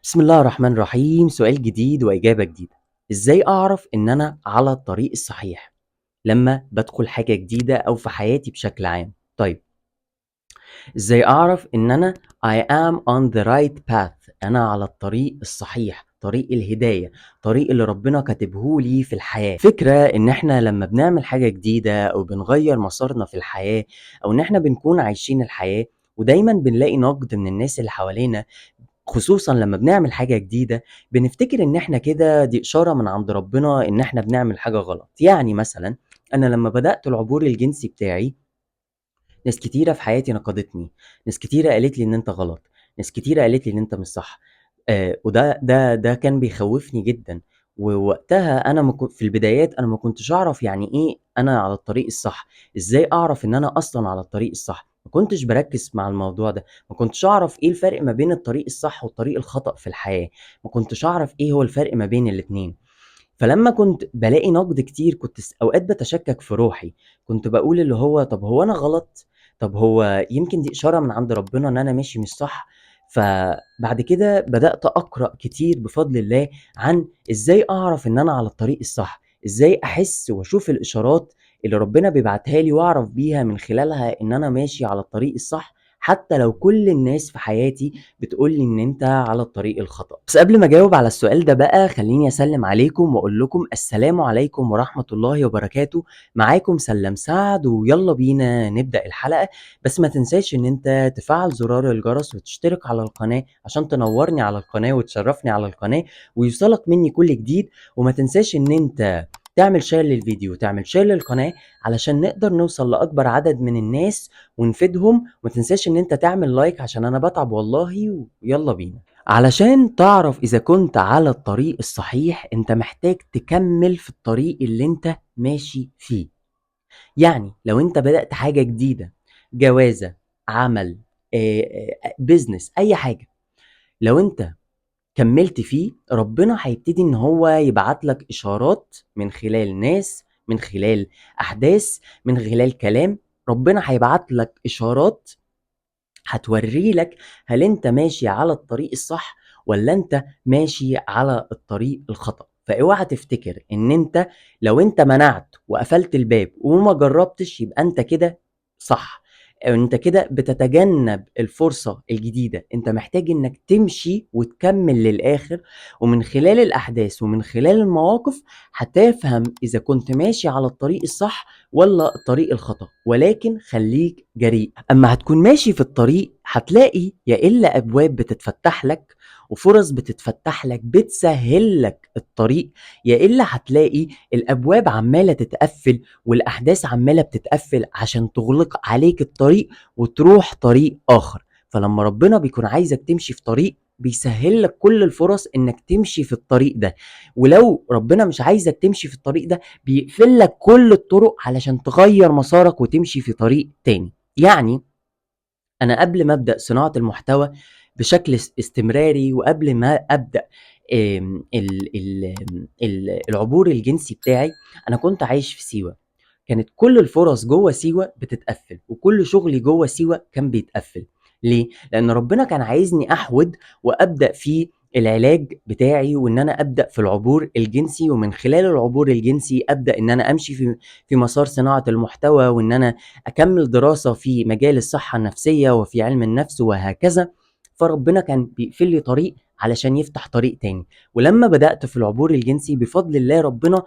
بسم الله الرحمن الرحيم. سؤال جديد وإجابة جديدة. إزاي أعرف إن أنا على الطريق الصحيح لما بدخل حاجة جديدة أو في حياتي بشكل عام؟ طيب، إزاي أعرف إن أنا I am on the right path؟ أنا على الطريق الصحيح، طريق الهداية، طريق اللي ربنا كاتبه لي في الحياة. فكرة إن إحنا لما بنعمل حاجة جديدة أو بنغير مسارنا في الحياة أو إن إحنا بنكون عايشين الحياة ودايما بنلاقي نقد من الناس اللي حوالينا، خصوصًا لمّا بنعمل حاجة جديدة، بنفتكر إن إحنا كده دي إشارة من عند ربنا إن إحنا بنعمل حاجة غلط. يعني مثلًا أنا لمّا بدأت العبور الجنسي بتاعي، ناس كتيرة في حياتي نقدتني، ناس كتيرة قالت لي إن أنت غلط، ناس كتيرة قالت لي إن أنت مش صح. وده كان بيخوّفني جدًا، ووقتها أنا في البدايات أنا ما كنتش أعرف يعني إيه أنا على الطريق الصح، إزاي أعرف إن أنا أصلًا على الطريق الصح؟ ما كنتش باركّز مع الموضوع ده، ما كنتش أعرف إيه الفرق ما بين الطريق الصح والطريق الخطأ في الحياة، ما كنتش أعرف إيه هو الفرق ما بين الاتنين. فلمّا كنت بالاقي نقد كتير كنت أوقات باتشكّك في روحي، كنت باقول اللي هو طَب هو أنا غلط؟ طَب هو يمكن دي إشارة من عند ربنا إن أنا ماشي مش صح؟ فبعد كده بدأت أقرأ كتير بفضل الله عن إزاي أعرف إن أنا على الطريق الصح، إزاي أحس وأشوف الإشارات اللي ربنا بيبعتها لي وأعرف بيها من خلالها إن أنا ماشي على الطريق الصح، حتى لو كل الناس في حياتي بتقول لي إن أنت على الطريق الخطأ. بس قبل ما أجاوب على السؤال ده بقى خلّيني أسلِّم عليكم وأقول لكم السلام عليكم ورحمة الله وبركاته. معاكم سلّام سعد ويالّا بينا نبدأ الحلقة. بس ما تنساش إن أنت تفعّل زرار الجرس وتشترك على القناة عشان تنوّرني على القناة وتشرّفني على القناة ويوصلك منّي كل جديد. وما تنساش إن أنت تعمل share للفيديو وتعمل share للقناة علشان نقدر نوصل لأكبر عدد من الناس ونفيدهم. وما تنساش إن أنت تعمل لايك عشان أنا باتعب والله. ويالّا بينا. علشان تعرف إذا كنت على الطريق الصحيح أنت محتاج تكمّل في الطريق اللي أنت ماشي فيه. يعني لو أنت بدأت حاجة جديدة، جوازة، عمل، business، أي حاجة، لو أنت كمّلت فيه ربنا هيبتدي إن هو يبعت لك إشارات من خلال ناس، من خلال أحداث، من خلال كلام. ربنا هيبعت لك إشارات هتورّي لك هل أنت ماشي على الطريق الصح والّا أنت ماشي على الطريق الخطأ. فاوعى تفتكر إن أنت لو أنت منعت وقفلت الباب وما جرّبتش يبقى أنت كده صح، أو أنت كده بتتجنب الفرصة الجديدة. أنت محتاج إنك تمشي وتكمّل للآخر، ومن خلال الأحداث ومن خلال المواقف هتفهم إذا كنت ماشي على الطريق الصح والّا الطريق الخطأ. ولكن خلّيك جريء. أمّا هتكون ماشي في الطريق هتلاقي يا إلا أبواب بتتفتح لك وفُرَص بتتفتح لك بتسهّل لك الطريق، يا إلا هتلاقي الأبواب عمّالة تتقفّل والأحداث عمّالة بتتقفّل عشان تُغلق عليك الطريق وتروح طريق آخر. فلمّا ربنا بيكون عايزك تمشي في طريق بيسهّل لك كل الفُرَص إنك تمشي في الطريق ده، ولو ربنا مش عايزك تمشي في الطريق ده بيقفل لك كل الطرق علشان تغيّر مسارك وتمشي في طريق تاني. يعني أنا قبل ما أبدأ صناعة المحتوى بشكل استمراري وقبل ما أبدأ ال ال العبور الجنسي بتاعي، أنا كنت عايش في سيوة. كانت كل الفُرَص جوّه سيوة بتتقفّل، وكل شغلي جوّه سيوة كان بيتقفّل. ليه؟ لإن ربنا كان عايزني أحوِد وأبدأ في العلاج بتاعي وإن أنا أبدأ في العبور الجنسي، ومن خلال العبور الجنسي أبدأ إن أنا أمشي في مسار صناعة المحتوى، وإن أنا أكمّل دراسة في مجال الصحة النفسية وفي علم النفس وهكذا. فربنا كان بيقفل لي طريق علشان يفتح طريق تاني. ولمّا بدأت في العبور الجنسي بفضل الله ربنا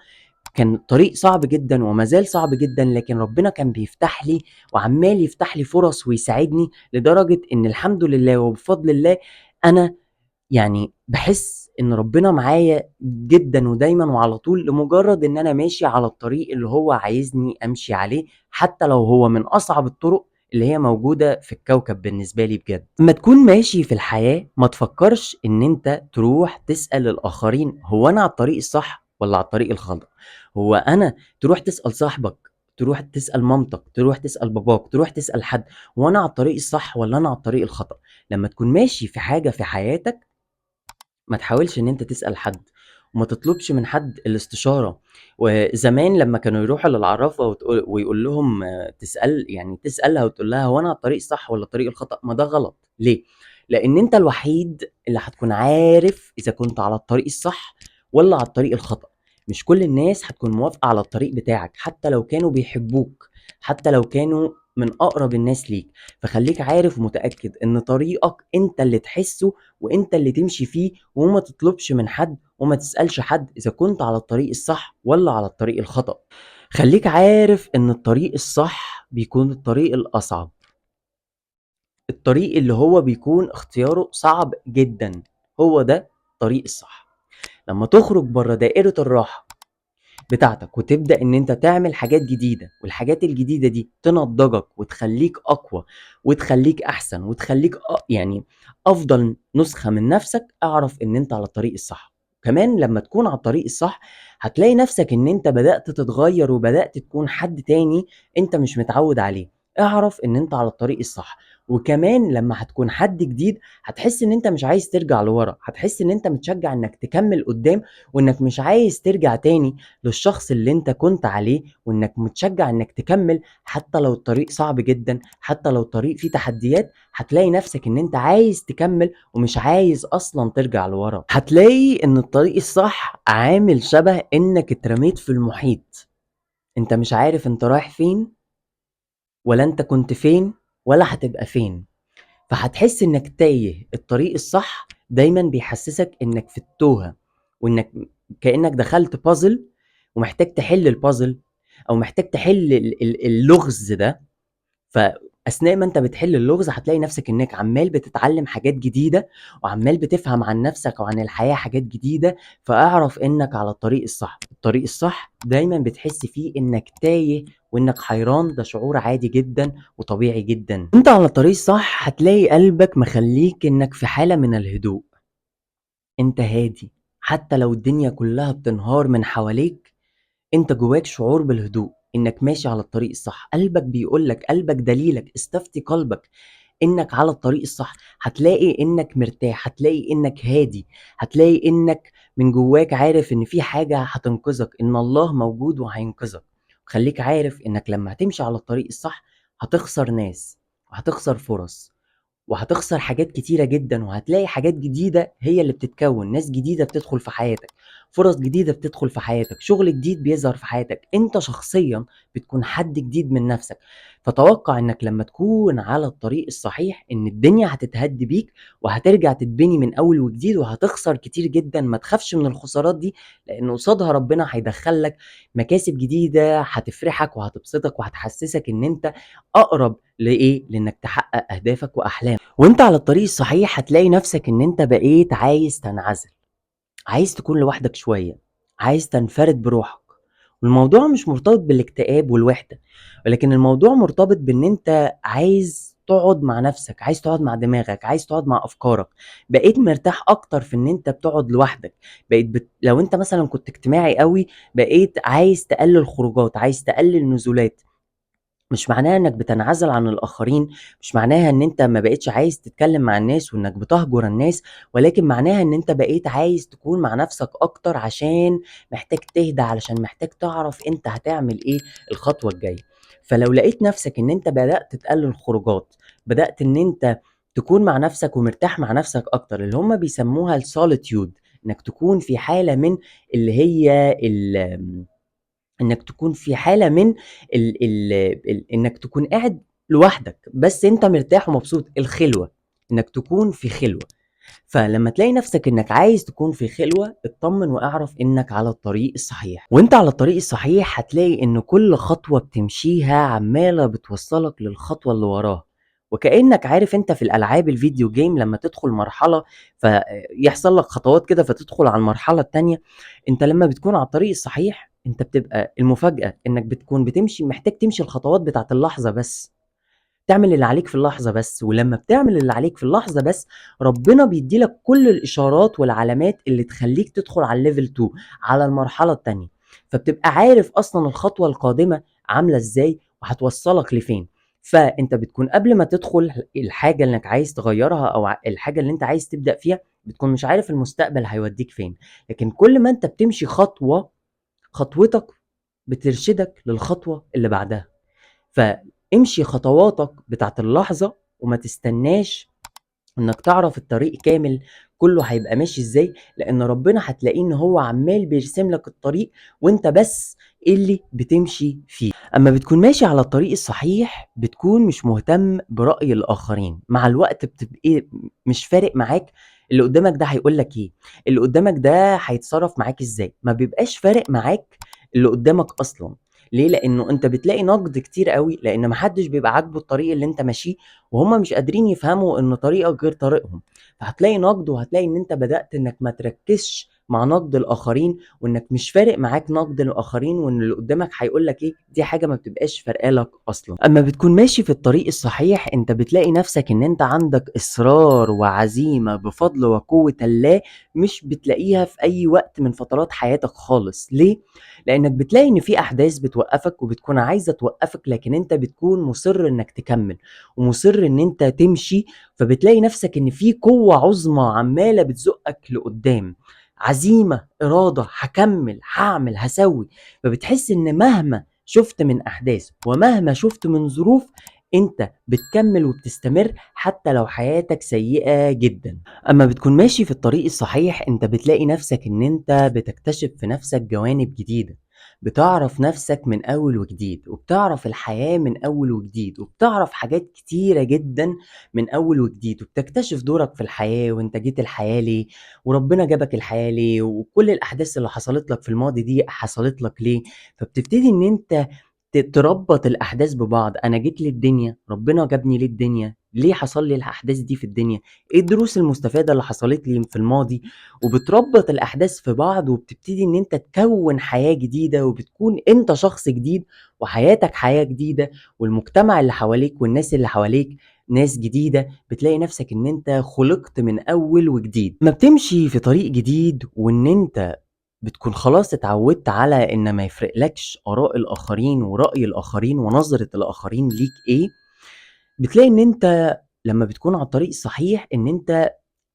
كان طريق صعب جدًا وما زال صعب جدًا، لكن ربنا كان بيفتح لي وعمّال يفتح لي فرص ويساعدني، لدرجة إن الحمد لله وبفضل الله أنا يعني باحس إن ربنا معايا جدًا ودايمًا وعلى طول، لمجرد إن أنا ماشي على الطريق اللي هو عايزني أمشي عليه، حتى لو هو من أصعب الطرق اللي هي موجودة في الكوكب بالنسبة لي بجد. أمّا تكون ماشي في الحياة ما تفكّرش إن أنت تروح تسأل الآخرين هو أنا على الطريق الصح والّا على الطريق الخطأ؟ هو أنا تروح تسأل صاحبك، تروح تسأل مامتك، تروح تسأل باباك، تروح تسأل حد هو أنا على الطريق الصح والّا أنا على الطريق الخطأ؟ لمّا تكون ماشي في حاجة في حياتك ما تحاولش إن أنت تسأل حد، وما تطلبش من حد الاستشارة. وزمان لمّا كانوا يروحوا للعرافة ويقول لهم تسألها وتقول لها هو أنا على الطريق الصح والّا الطريق الخطأ؟ ما ده غلط. ليه؟ لان انت الوحيد اللي هتكون عارف اذا كنت على الطريق الصح ولا على الطريق الخطأ. مش كل الناس هتكون موافقة على الطريق بتاعك حتى لو كانوا بيحبوك، حتى لو كانوا من اقرب الناس ليك. فخليك عارف ومتأكد ان طريقك انت اللي تحسه وانت اللي تمشي فيه، وما تطلبش من حد وما تسألش حد اذا كنت على الطريق الصح ولا على الطريق الخطأ. خليك عارف ان الطريق الصح بيكون الطريق الاصعب، الطريق اللي هو بيكون اختياره صعب جدا، هو ده الطريق الصح. لما تخرج بره دائرة الراحة بتاعتك وتبدأ ان انت تعمل حاجات جديدة، والحاجات الجديدة دي تنضجك وتخليك اقوى وتخليك احسن وتخليك يعني افضل نسخة من نفسك، اعرف ان انت على الطريق الصح. كمان لما تكون على الطريق الصح هتلاقي نفسك ان انت بدأت تتغير وبدأت تكون حد تاني انت مش متعود عليه، اعرف ان انت على الطريق الصح. وكمان لما هتكون حد جديد هتحس ان انت مش عايز ترجع لورا، هتحس ان انت متشجع انك تكمل قدام، وانك مش عايز ترجع تاني للشخص اللي انت كنت عليه، وانك متشجع انك تكمل حتى لو الطريق صعب جدا، حتى لو الطريق فيه تحديات. هتلاقي نفسك ان انت عايز تكمل ومش عايز اصلا ترجع لورا. هتلاقي ان الطريق الصح عامل شبه انك اترميت في المحيط، انت مش عارف انت رايح فين ولا انت كنت فين ولا هتبقى فين. فهتحس انك تايه. الطريق الصح دايما بيحسسك انك في التوهة، وانك كأنك دخلت بازل ومحتاج تحل البازل، او محتاج تحل اللغز ده. فاثناء ما انت بتحل اللغز هتلاقي نفسك انك عمال بتتعلم حاجات جديدة، وعمال بتفهم عن نفسك وعن الحياة حاجات جديدة. فاعرف انك على الطريق الصح. الطريق الصح دايما بتحس فيه انك تايه وانك حيران، ده شعور عادي جدا وطبيعي جدا. انت على الطريق الصح هتلاقي قلبك مخليك انك في حالة من الهدوء، انت هادي حتى لو الدنيا كلها بتنهار من حواليك، انت جواك شعور بالهدوء انك ماشي على الطريق الصح. قلبك بيقولك، قلبك دليلك، استفتي قلبك انك على الطريق الصح. هتلاقي انك مرتاح، هتلاقي انك هادي، هتلاقي انك من جواك عارف ان في حاجة هتنقذك، ان الله موجود وهينقذك. خليك عارف انك لما هتمشي على الطريق الصح هتخسر ناس وهتخسر فرص وهتخسر حاجات كتيرة جدا، وهتلاقي حاجات جديدة هي اللي بتتكون، ناس جديدة بتدخل في حياتك، فرص جديدة بتدخل في حياتك، شغل جديد بيظهر في حياتك، انت شخصيا بتكون حد جديد من نفسك. فتوقع انك لما تكون على الطريق الصحيح ان الدنيا هتتهد بيك وهترجع تتبني من اول وجديد، وهتخسر كتير جدا. ما تخافش من الخسارات دي، لان قصادها ربنا هيدخلك مكاسب جديدة هتفرحك وهتبسطك وهتحسسك ان انت اقرب لايه، لانك تحقق اهدافك واحلامك. وانت على الطريق الصحيح هتلاقي نفسك ان انت بقيت عايز تنعزل، عايز تكون لوحدك شوية، عايز تنفرد بروحك. والموضوع مش مرتبط بالاكتئاب والوحدة، ولكن الموضوع مرتبط بان انت عايز تقعد مع نفسك، عايز تقعد مع دماغك، عايز تقعد مع افكارك. بقيت مرتاح اكتر في ان انت بتقعد لوحدك. لو انت مثلا كنت اجتماعي قوي بقيت عايز تقلل خروجات، عايز تقلل نزولات. مش معناها انك بتنعزل عن الاخرين، مش معناها ان انت ما بقيتش عايز تتكلم مع الناس وانك بتهجر الناس، ولكن معناها ان انت بقيت عايز تكون مع نفسك اكتر، عشان محتاج تهدى، علشان محتاج تعرف انت هتعمل ايه الخطوة الجاية. فلو لقيت نفسك ان انت بدأت تقلل خروجات، بدأت ان انت تكون مع نفسك ومرتاح مع نفسك اكتر، اللي هم بيسموها السوليتيود، انك تكون في حالة من اللي هي انك تكون في حالة من انك تكون قاعد لوحدك بس انت مرتاح ومبسوط، الخلوة، انك تكون في خلوة. فلما تلاقي نفسك انك عايز تكون في خلوة، اطمن واعرف انك على الطريق الصحيح. وانت على الطريق الصحيح هتلاقي ان كل خطوة بتمشيها عمالة بتوصلك للخطوة اللي وراها. وكأنك عارف انت في الالعاب الفيديو جيم لما تدخل مرحلة فيحصل لك خطوات كده فتدخل على المرحلة التانية، انت لما بتكون على الطريق الصحيح انت بتبقى المفاجأة انك بتكون بتمشي، محتاج تمشي الخطوات بتاعت اللحظة بس، تعمل اللي عليك في اللحظة بس. ولما بتعمل اللي عليك في اللحظة بس، ربنا بيديلك كل الإشارات والعلامات اللي تخليك تدخل على الليفل 2، على المرحلة التانية. فبتبقى عارف أصلا الخطوة القادمة عاملة إزاي وهتوصلك لفين. فأنت بتكون قبل ما تدخل الحاجة اللي انك عايز تغيرها أو الحاجة اللي انت عايز تبدأ فيها، بتكون مش عارف المستقبل هيوديك فين. لكن كل ما انت بتمشي خطوة، خطوتك بترشدك للخطوة اللي بعدها. فامشي خطواتك بتاعت اللحظة وما تستناش إنك تعرف الطريق كامل كله هيبقى ماشي ازاي، لان ربنا هتلاقيه ان هو عمال بيرسم لك الطريق وانت بس اللي بتمشي فيه. اما بتكون ماشي على الطريق الصحيح بتكون مش مهتم برأي الاخرين، مع الوقت بتبقى مش فارق معاك اللي قدامك ده هيقول لك ايه، اللي قدامك ده هيتصرف معاك ازاي، ما بيبقاش فارق معاك اللي قدامك اصلا. ليه؟ لانه انت بتلاقي نقد كتير قوي، لان محدش بيبقى عاجبه الطريق اللي انت ماشيه، وهم مش قادرين يفهموا ان طريقك غير طريقهم. فهتلاقي نقد، وهتلاقي ان انت بدأت انك ما تركزش مع نقد الاخرين، وانك مش فارق معاك نقد الاخرين، وان اللي قدامك هيقول لك ايه دي حاجه ما بتبقاش فارقه لك اصلا. اما بتكون ماشي في الطريق الصحيح انت بتلاقي نفسك ان انت عندك اصرار وعزيمه بفضل وقوه الله، مش بتلاقيها في اي وقت من فترات حياتك خالص. ليه؟ لانك بتلاقي ان في احداث بتوقفك وبتكون عايزه توقفك، لكن انت بتكون مصر انك تكمل ومصر ان انت تمشي. فبتلاقي نفسك ان في قوة عظمى عمالة بتزقك لقدام، عزيمة، إرادة، هكمل، هعمل، هسوي. فبتحس ان مهما شفت من احداث ومهما شفت من ظروف انت بتكمل وبتستمر حتى لو حياتك سيئة جدا. اما بتكون ماشي في الطريق الصحيح انت بتلاقي نفسك ان انت بتكتشف في نفسك جوانب جديدة، بتعرف نفسك من اول وجديد، وبتعرف الحياة من اول وجديد، وبتعرف حاجات كتيرة جدا من اول وجديد، وبتكتشف دورك في الحياة وانت جيت الحياة ليه، وربنا جابك الحياة ليه، وكل الاحداث اللي حصلت لك في الماضي دي حصلت لك ليه. فبتبتدي ان انت تربط الاحداث ببعض، انا جيت للدنيا، ربنا جابني للدنيا ليه، حصل لي الاحداث دي في الدنيا، ايه الدروس المستفادة اللي حصلت لي في الماضي. وبتربط الاحداث في بعض وبتبتدي ان انت تكون حياة جديدة، وبتكون انت شخص جديد وحياتك حياة جديدة، والمجتمع اللي حواليك والناس اللي حواليك ناس جديدة. بتلاقي نفسك ان انت خلقت من اول وجديد. ما بتمشي في طريق جديد وان انت بتكون خلاص اتعودت على ان ما يفرقلكش اراء الاخرين ورأي الاخرين ونظرة الاخرين ليك ايه، بتلاقي ان انت لما بتكون على الطريق الصحيح ان انت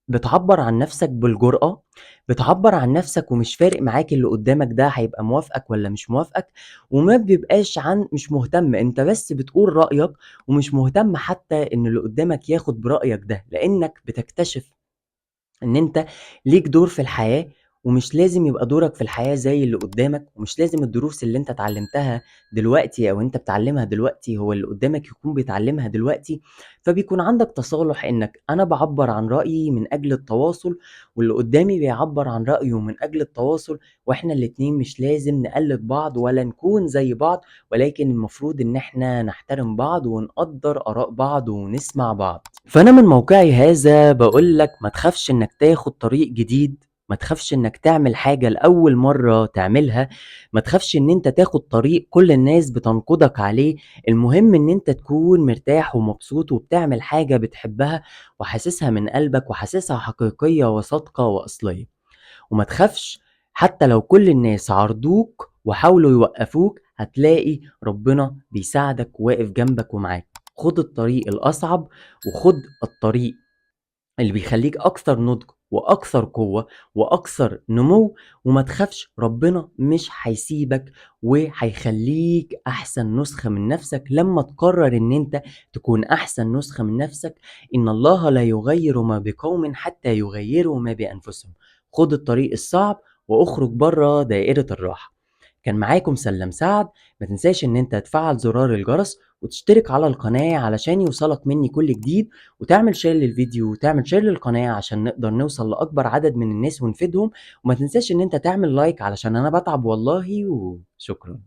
بتعبر عن نفسك بالجرأة، بتعبر عن نفسك ومش فارق معاك اللي قدامك ده هيبقى موافقك ولا مش موافقك، وما بيبقاش مش مهتم، انت بس بتقول رأيك، ومش مهتم حتى ان اللي قدامك ياخد برأيك ده، لانك بتكتشف ان انت ليك دور في الحياة، ومش لازم يبقى دورك في الحياة زي اللي قدامك، ومش لازم الدروس اللي انت اتعلمتها دلوقتي او انت بتعلمها دلوقتي هو اللي قدامك يكون بيتعلمها دلوقتي. فبيكون عندك تصالح انك انا بعبر عن رأيي من اجل التواصل، واللي قدامي بيعبر عن رأيه من اجل التواصل، واحنا الاتنين مش لازم نقلد بعض ولا نكون زي بعض، ولكن المفروض ان احنا نحترم بعض ونقدر اراء بعض ونسمع بعض. فانا من موقعي هذا بقول لك ما تخافش انك تاخد طريق جديد، ما تخافش انك تعمل حاجة لأول مرة تعملها، ما تخافش ان انت تاخد طريق كل الناس بتنقدك عليه. المهم ان انت تكون مرتاح ومبسوط وبتعمل حاجة بتحبها وحاسسها من قلبك وحاسسها حقيقية وصادقة وأصلية. وما تخافش حتى لو كل الناس عارضوك وحاولوا يوقفوك، هتلاقي ربنا بيساعدك وواقف جنبك ومعاك. خد الطريق الأصعب، وخد الطريق اللي بيخليك أكثر نضج وأكثر قوة وأكثر نمو. وما تخافش، ربنا مش هيسيبك، وهيخليك أحسن نسخة من نفسك لما تقرر إن أنت تكون أحسن نسخة من نفسك. إن الله لا يغير ما بقوم حتى يغيروا ما بأنفسهم. خد الطريق الصعب واخرج بره دائرة الراحة. كان معاكم سلام سعد. ما تنساش ان انت تفعل زرار الجرس وتشترك على القناة علشان يوصلك مني كل جديد، وتعمل شير للفيديو وتعمل شير للقناة عشان نقدر نوصل لأكبر عدد من الناس ونفيدهم. وما تنساش ان انت تعمل لايك علشان انا بتعب والله. وشكرا.